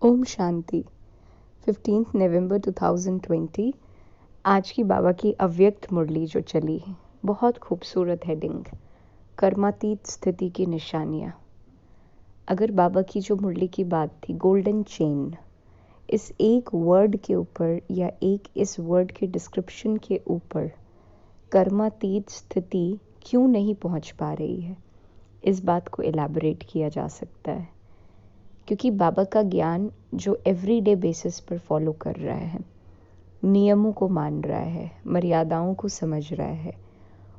ओम शांति। 15 नवंबर 2020 आज की बाबा की अव्यक्त मुरली जो चली है, बहुत खूबसूरत हेडिंग, कर्मातीत स्थिति की निशानियाँ। अगर बाबा की जो मुरली की बात थी, गोल्डन चेन, इस एक वर्ड के ऊपर या इस वर्ड के डिस्क्रिप्शन के ऊपर कर्मातीत स्थिति क्यों नहीं पहुंच पा रही है, इस बात को एलैबोरेट किया जा सकता है। क्योंकि बाबा का ज्ञान जो एवरीडे बेसिस पर फॉलो कर रहा है, नियमों को मान रहा है, मर्यादाओं को समझ रहा है,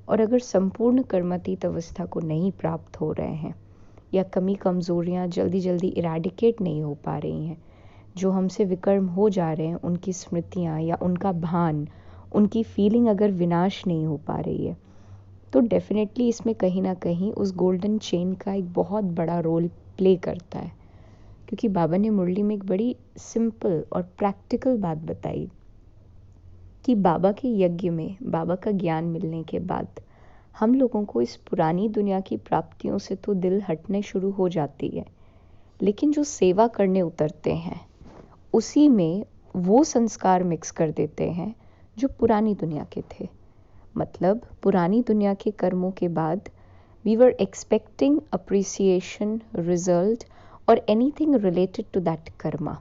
और अगर संपूर्ण कर्मातीत अवस्था को नहीं प्राप्त हो रहे हैं या कमी कमज़ोरियाँ जल्दी जल्दी इरेडिकेट नहीं हो पा रही हैं, जो हमसे विकर्म हो जा रहे हैं, उनकी स्मृतियाँ या उनका भान, उनकी फीलिंग अगर विनाश नहीं हो पा रही है, तो डेफिनेटली इसमें कहीं ना कहीं उस गोल्डन चेन का एक बहुत बड़ा रोल प्ले करता है। क्योंकि बाबा ने मुरली में एक बड़ी सिंपल और प्रैक्टिकल बात बताई कि बाबा के यज्ञ में, बाबा का ज्ञान मिलने के बाद हम लोगों को इस पुरानी दुनिया की प्राप्तियों से तो दिल हटने शुरू हो जाती है, लेकिन जो सेवा करने उतरते हैं उसी में वो संस्कार मिक्स कर देते हैं जो पुरानी दुनिया के थे। मतलब पुरानी दुनिया के कर्मों के बाद we were expecting appreciation, result और anything related to that karma.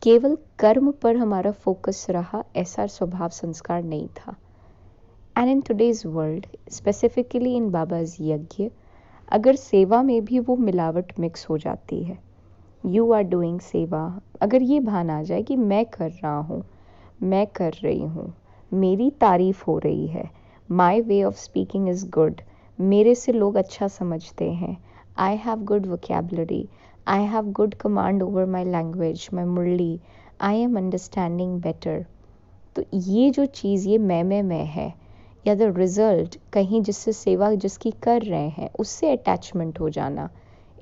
केवल कर्म पर हमारा फोकस रहा, ऐसा स्वभाव संस्कार नहीं था। And in today's world, specifically in Baba's yagya, अगर सेवा में भी वो मिलावट मिक्स हो जाती है, यू आर डूइंग सेवा, अगर ये भान आ जाए कि मैं कर रहा हूँ, मैं कर रही हूँ, मेरी तारीफ हो रही है, my way of speaking is good, मेरे से लोग अच्छा समझते हैं, I have good vocabulary, I have good command over my language, my murli, I am understanding better। तो ये जो चीज़, ये मैं है, या द रिजल्ट कहीं जिससे सेवा जिसकी कर रहे हैं उससे अटैचमेंट हो जाना।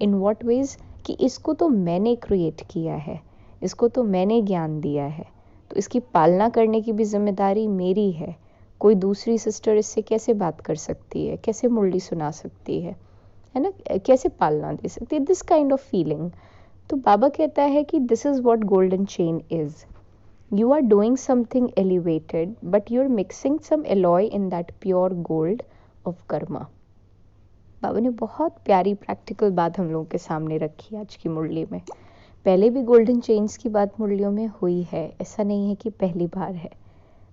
इन व्हाट वेज कि इसको तो मैंने क्रिएट किया है, इसको तो मैंने ज्ञान दिया है, तो इसकी पालना करने की भी जिम्मेदारी मेरी है। कोई दूसरी सिस्टर इससे कैसे बात कर सकती है, कैसे मुरली सुना सकती है ना, कैसे पालना दे सकती है, दिस काइंड ऑफ फीलिंग। तो बाबा कहता है कि this is what golden chain is. You are doing something elevated but you are mixing some alloy in that pure gold of karma. Baba ने बहुत प्यारी प्रैक्टिकल बात हम लोगों के सामने रखी आज की मुरली में। पहले भी गोल्डन चेन्स की बात मुरलियों में हुई है, ऐसा नहीं है कि पहली बार है,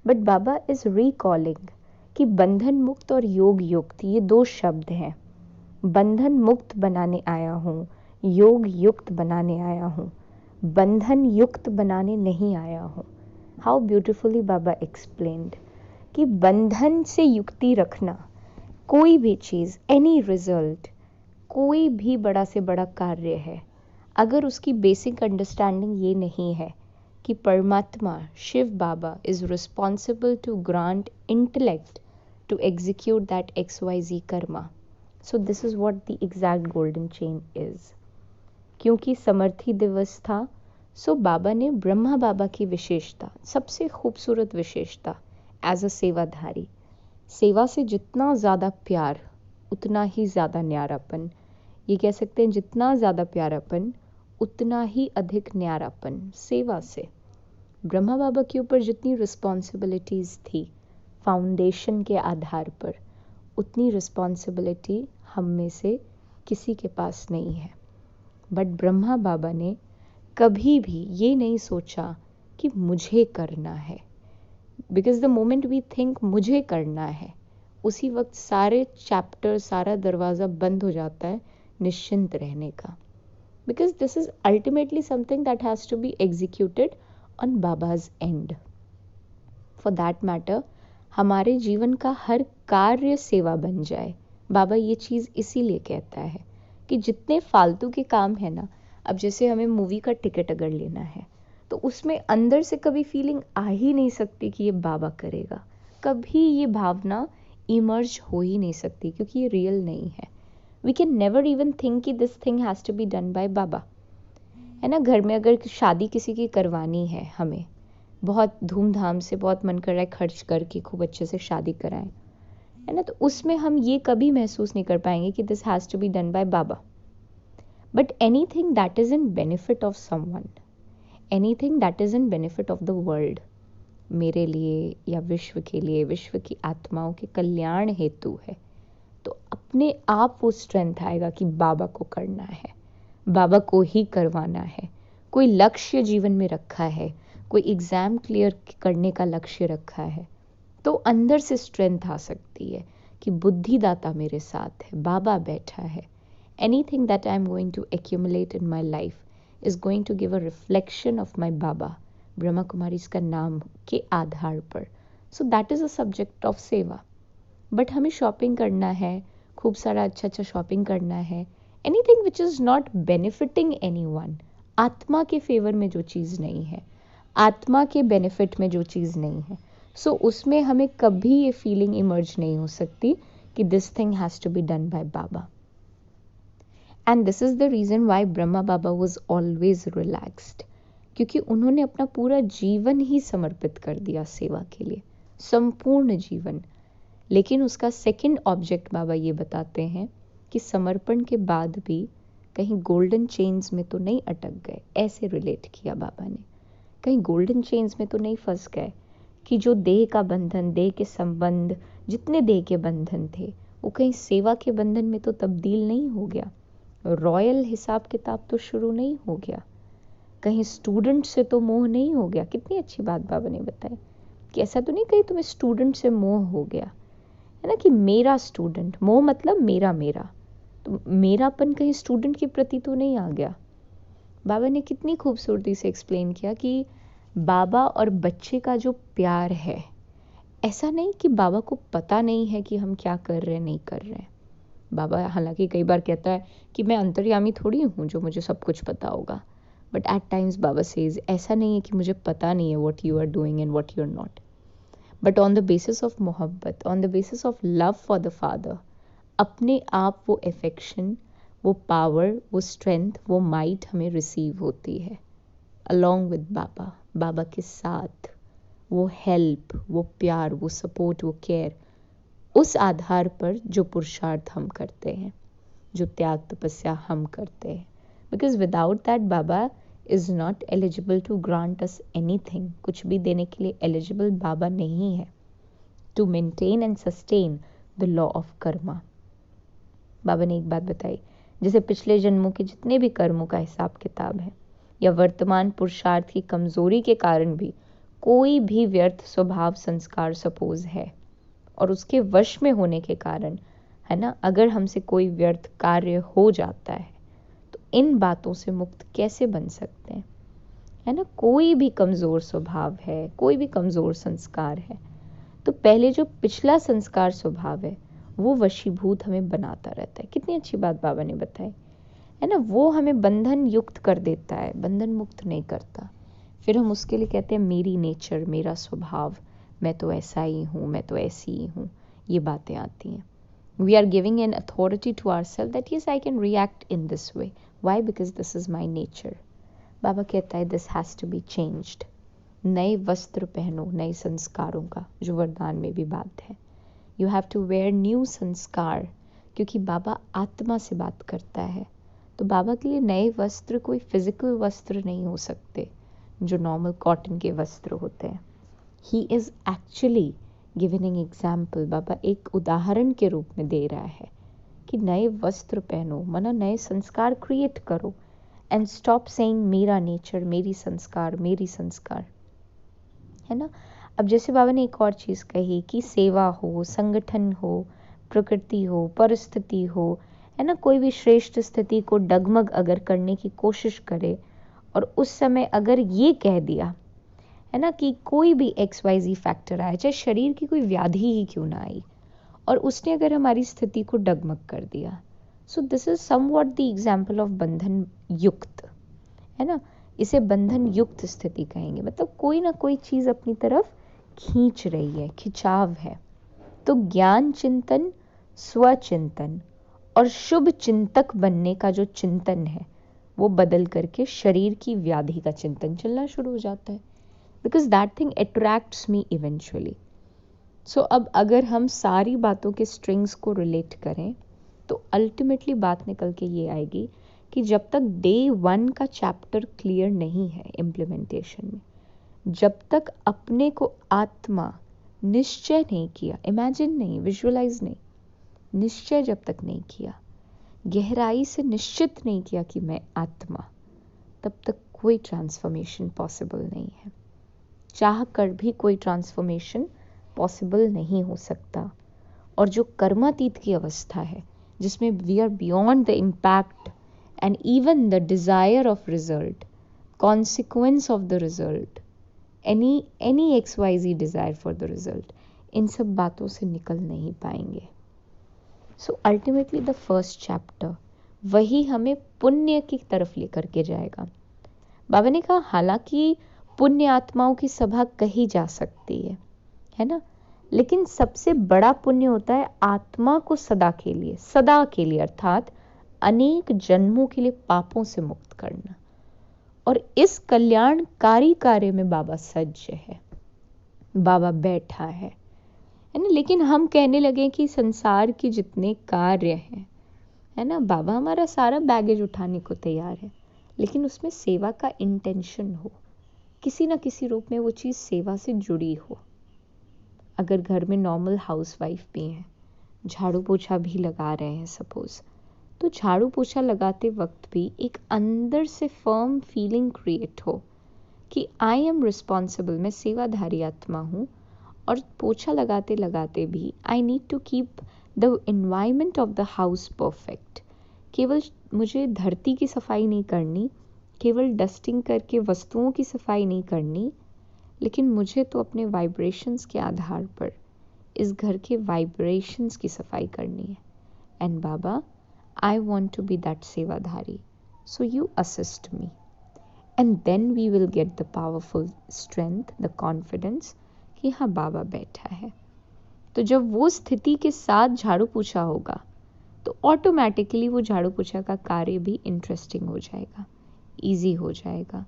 बट बाबा इज रिकॉलिंग कि बंधन मुक्त और योग युक्त ये दो शब्द हैं। बंधन मुक्त बनाने आया हूँ, योग युक्त बनाने आया हूँ, बंधन युक्त बनाने नहीं आया हूँ। हाउ ब्यूटिफुली बाबा एक्सप्लेन्ड कि बंधन से युक्ति रखना, कोई भी चीज़, एनी रिजल्ट, कोई भी बड़ा से बड़ा कार्य है, अगर उसकी बेसिक अंडरस्टैंडिंग ये नहीं है कि परमात्मा Shiv Baba is responsible to grant intellect to execute that XYZ karma. So this is what the exact golden chain is. क्योंकि समर्थी दिवस था, सो बाबा ने ब्रह्मा बाबा की विशेषता, सबसे खूबसूरत विशेषता एज अ सेवाधारी, सेवा से जितना ज़्यादा प्यार उतना ही ज़्यादा न्यारापन, ये कह सकते हैं जितना ज़्यादा प्यारापन उतना ही अधिक न्यारापन सेवा से। ब्रह्मा बाबा के ऊपर जितनी रिस्पॉन्सिबिलिटीज़ थी फाउंडेशन के आधार पर, उतनी रिस्पॉन्सिबिलिटी हम में से किसी के पास नहीं है। बट ब्रह्मा बाबा ने कभी भी ये नहीं सोचा कि मुझे करना है, because the moment we think मुझे करना है, उसी वक्त सारे चैप्टर, सारा दरवाज़ा बंद हो जाता है निश्चिंत रहने का। Because this is ultimately something that has to be executed on Baba's end. For that matter हमारे जीवन का हर कार्य सेवा बन जाए। बाबा ये चीज़ इसीलिए कहता है कि जितने फालतू के काम है ना, अब जैसे हमें मूवी का टिकट अगर लेना है तो उसमें अंदर से कभी फीलिंग आ ही नहीं सकती कि ये बाबा करेगा, कभी ये भावना इमर्ज हो ही नहीं सकती, क्योंकि ये रियल नहीं है। We can never even think कि this thing has to be done by Baba, है ना। घर में अगर शादी किसी की करवानी है, हमें बहुत धूमधाम से, बहुत मन कर रहा है खर्च करके खूब अच्छे से शादी कराएं, है ना, तो उसमें हम ये कभी महसूस नहीं कर पाएंगे कि this has to be done by Baba. But anything that is in benefit of someone, anything that is in benefit of the world, मेरे लिए या विश्व के लिए, विश्व की आत्माओं के कल्याण हेतु है, तो अपने आप वो स्ट्रेंथ आएगा कि बाबा को करना है, बाबा को ही करवाना है। कोई लक्ष्य जीवन में रखा है, कोई एग्ज़ाम क्लियर करने का लक्ष्य रखा है, तो अंदर से स्ट्रेंथ आ सकती है कि बुद्धिदाता मेरे साथ है, बाबा बैठा है। Anything that I am going to accumulate in my life is going to give a reflection of my Baba, Brahma Kumari का नाम के आधार पर। So that is a subject of seva. But हमें शॉपिंग करना है, खूब सारा अच्छा अच्छा शॉपिंग करना है, anything which is not benefiting anyone, आत्मा के फेवर में जो चीज़ नहीं है, आत्मा के बेनिफिट में जो चीज़ नहीं है, सो उसमें हमें कभी ये फीलिंग इमर्ज नहीं हो सकती कि this thing has to be done by Baba. And this is the reason why Brahma Baba was always relaxed, क्योंकि उन्होंने अपना पूरा जीवन ही समर्पित कर दिया सेवा के लिए, संपूर्ण जीवन। लेकिन उसका सेकंड ऑब्जेक्ट बाबा ये बताते हैं कि समर्पण के बाद भी कहीं गोल्डन चेन्स में तो नहीं अटक गए, ऐसे रिलेट किया बाबा ने। कहीं गोल्डन चेन्स में तो नहीं फंस गए कि जो देह का बंधन, देह के संबंध, जितने देह के बंधन थे वो कहीं सेवा के बंधन में तो तब्दील नहीं हो गया, रॉयल हिसाब किताब तो शुरू नहीं हो गया, कहीं स्टूडेंट से तो मोह नहीं हो गया। कितनी अच्छी बात बाबा ने बताई कि ऐसा तो नहीं कहीं तुम्हें स्टूडेंट से मोह हो गया, है ना, कि मेरा स्टूडेंट, मोह मतलब मेरा मेरा, तो मेरापन कहीं स्टूडेंट के प्रति तो नहीं आ गया। बाबा ने कितनी खूबसूरती से एक्सप्लेन किया कि बाबा और बच्चे का जो प्यार है, ऐसा नहीं कि बाबा को पता नहीं है कि हम क्या कर रहे हैं नहीं कर रहे हैं। बाबा हालांकि कई बार कहता है कि मैं अंतर्यामी थोड़ी हूँ जो मुझे सब कुछ पता होगा, but at times Baba says ऐसा नहीं है कि मुझे पता नहीं है what you are doing and what you are not, but on the basis of mohabbat, on the basis of love for the father, अपने आप वो अफेक्शन, वो पावर, वो स्ट्रेंथ, वो माइट हमें रिसीव होती है अलॉन्ग विद बाबा। बाबा के साथ वो हेल्प, वो प्यार, वो सपोर्ट, वो केयर, उस आधार पर जो पुरुषार्थ हम करते हैं, जो त्याग तपस्या हम करते हैं, because without that Baba is not eligible to grant us anything. कुछ भी देने के लिए एलिजिबल बाबा नहीं है to maintain and sustain the law of karma. Baba ने एक बात बताई, जैसे पिछले जन्मों के जितने भी कर्मों का हिसाब किताब है या वर्तमान पुरुषार्थ की कमजोरी के कारण भी कोई भी व्यर्थ स्वभाव संस्कार सपोज है और उसके वश में होने के कारण, है ना, अगर हमसे कोई व्यर्थ कार्य हो जाता है तो इन बातों से मुक्त कैसे बन सकते हैं, है ना। कोई भी कमज़ोर स्वभाव है, कोई भी कमज़ोर संस्कार है, तो पहले जो पिछला संस्कार स्वभाव है वो वशीभूत हमें बनाता रहता है। कितनी अच्छी बात बाबा ने बताई, है ना। वो हमें बंधन युक्त कर देता है, बंधन मुक्त नहीं करता। फिर हम उसके लिए कहते हैं मेरी नेचर, मेरा स्वभाव, मैं तो ऐसा ही हूँ, मैं तो ऐसी ही हूँ, ये बातें आती हैं। We are giving an authority to ourselves that yes I can react in this way, why, because this is my nature. Baba कहता है this has to be changed. नए वस्त्र पहनो, नए संस्कारों का, जो वरदान में भी बात है। You have to wear new संस्कार, क्योंकि बाबा आत्मा से बात करता है, तो बाबा के लिए नए वस्त्र कोई फिजिकल वस्त्र नहीं हो सकते जो नॉर्मल कॉटन के वस्त्र होते हैं। He is actually giving example, Baba एक उदाहरण के रूप में दे रहा है कि नए वस्त्र पहनो, माना नए संस्कार क्रिएट करो, एंड स्टॉप सेइंग मेरा नेचर, मेरी संस्कार, मेरी संस्कार, है ना। अब जैसे बाबा ने एक और चीज़ कही कि सेवा हो, संगठन हो, प्रकृति हो, परिस्थिति हो, है ना, कोई भी श्रेष्ठ स्थिति को डगमग अगर करने की कोशिश करे और उस समय अगर ये कह दिया, है ना, कि कोई भी XYZ फैक्टर आया, चाहे शरीर की कोई व्याधि ही क्यों ना आई, और उसने अगर हमारी स्थिति को डगमग कर दिया, सो this is somewhat the example of बंधन युक्त, है ना। इसे बंधन युक्त स्थिति कहेंगे, मतलब कोई ना कोई चीज़ अपनी तरफ खींच रही है, खिंचाव है। तो ज्ञान चिंतन, स्वचिंतन और शुभ चिंतक बनने का जो चिंतन है वो बदल करके शरीर की व्याधि का चिंतन चलना शुरू हो जाता है, because that thing attracts me eventually. So अब अगर हम सारी बातों के स्ट्रिंग्स को रिलेट करें तो अल्टीमेटली बात निकल के ये आएगी कि जब तक डे 1 का चैप्टर क्लियर नहीं है इम्प्लीमेंटेशन में, जब तक अपने को आत्मा निश्चय नहीं किया, इमेजिन नहीं, विजुअलाइज नहीं, निश्चय जब तक नहीं किया, गहराई से निश्चित नहीं किया कि मैं आत्मा, तब तक कोई ट्रांसफॉर्मेशन पॉसिबल नहीं है। चाह कर भी कोई ट्रांसफॉर्मेशन पॉसिबल नहीं हो सकता। और जो कर्मातीत की अवस्था है, जिसमें we are beyond the impact and even the desire of result, consequence of the result, any XYZ desire for the result, इन सब बातों से निकल नहीं पाएंगे। So ultimately the first chapter वही हमें पुण्य की तरफ लेकर के जाएगा। बाबा ने कहा हालांकि पुण्य आत्माओं की सभा कही जा सकती है ना, लेकिन सबसे बड़ा पुण्य होता है आत्मा को सदा के लिए अर्थात अनेक जन्मों के लिए पापों से मुक्त करना। और इस कल्याणकारी कार्य में बाबा सज्ज है, बाबा बैठा है ना। लेकिन हम कहने लगे कि संसार के जितने कार्य हैं, है ना, बाबा हमारा सारा बैगेज उठाने को तैयार है, लेकिन उसमें सेवा का इंटेंशन हो, किसी ना किसी रूप में वो चीज़ सेवा से जुड़ी हो। अगर घर में नॉर्मल हाउसवाइफ भी हैं, झाड़ू पोछा भी लगा रहे हैं सपोज, तो झाड़ू पोछा लगाते वक्त भी एक अंदर से फर्म फीलिंग क्रिएट हो कि आई एम रिस्पॉन्सिबल, मैं सेवाधारी आत्मा हूँ, और पोछा लगाते लगाते भी I need to keep the environment of the house perfect. केवल मुझे धरती की सफाई नहीं करनी, केवल डस्टिंग करके वस्तुओं की सफाई नहीं करनी, लेकिन मुझे तो अपने वाइब्रेशंस के आधार पर इस घर के वाइब्रेशंस की सफाई करनी है। And Baba, I want to be that sevadhari, so you assist me, and then we will get the powerful strength, the confidence कि हाँ बाबा बैठा है। तो जब वो स्थिति के साथ झाड़ू पोछा होगा तो ऑटोमेटिकली वो झाड़ू पोछा का कार्य भी इंटरेस्टिंग हो जाएगा, ईजी हो जाएगा,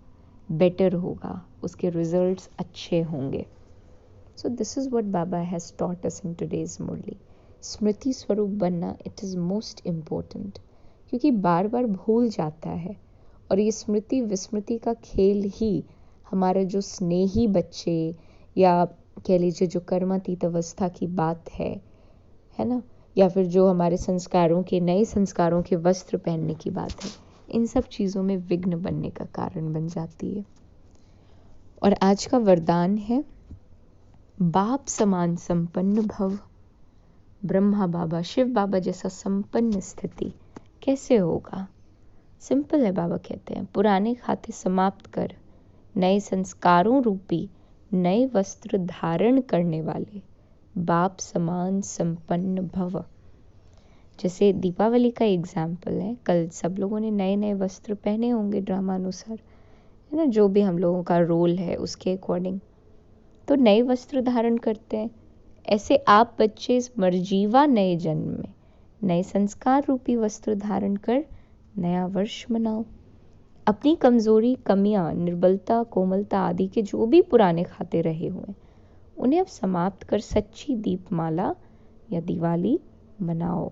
बेटर होगा, उसके रिजल्ट्स अच्छे होंगे। So this is what Baba has taught us in today's murli. स्मृति स्वरूप बनना इट इज़ मोस्ट इम्पोर्टेंट, क्योंकि बार बार भूल जाता है, और ये स्मृति विस्मृति का खेल ही हमारा जो स्नेही बच्चे, या कह लीजिए जो कर्मातीत अवस्था की बात है ना, या फिर जो हमारे संस्कारों के, नए संस्कारों के वस्त्र पहनने की बात है, इन सब चीज़ों में विघ्न बनने का कारण बन जाती है। और आज का वरदान है, बाप समान संपन्न भव। ब्रह्मा बाबा, शिव बाबा जैसा संपन्न स्थिति कैसे होगा? सिंपल है, बाबा कहते हैं पुराने खाते समाप्त कर नए संस्कारों रूपी नए वस्त्र धारण करने वाले बाप समान संपन्न भव। जैसे दीपावली का एग्जाम्पल है, कल सब लोगों ने नए नए वस्त्र पहने होंगे ड्रामा अनुसार, है ना, जो भी हम लोगों का रोल है उसके अकॉर्डिंग, तो नए वस्त्र धारण करते हैं। ऐसे आप बच्चे इस मर्जीवा नए जन्म में नए संस्कार रूपी वस्त्र धारण कर नया वर्ष मनाओ। अपनी कमजोरी, कमियां, निर्बलता, कोमलता आदि के जो भी पुराने खाते रहे हुए, उन्हें अब समाप्त कर सच्ची दीपमाला या दिवाली मनाओ।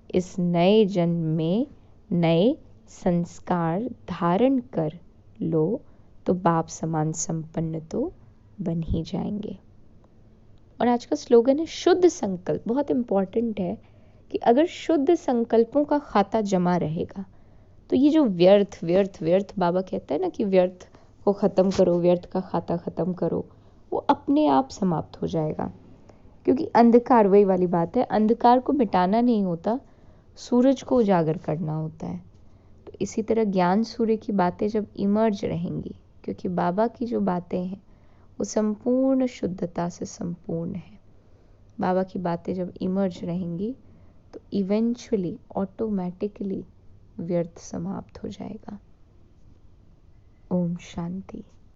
इस नए जन्म में नए संस्कार धारण कर लो तो बाप समान संपन्न तो बन ही जाएंगे। और आज का स्लोगन है शुद्ध संकल्प। बहुत इंपॉर्टेंट है कि अगर शुद्ध संकल्पों का खाता जमा रहेगा तो ये जो व्यर्थ व्यर्थ व्यर्थ, बाबा कहता है ना कि व्यर्थ को ख़त्म करो, व्यर्थ का खाता ख़त्म करो, वो अपने आप समाप्त हो जाएगा। क्योंकि अंधकार, वही वाली बात है, अंधकार को मिटाना नहीं होता, सूरज को उजागर करना होता है। तो इसी तरह ज्ञान सूर्य की बातें जब इमर्ज रहेंगी, क्योंकि बाबा की जो बातें हैं वो संपूर्ण शुद्धता से संपूर्ण है, बाबा की बातें जब इमर्ज रहेंगी तो इवेंचुअली ऑटोमेटिकली व्यर्थ समाप्त हो जाएगा। ओम शांति।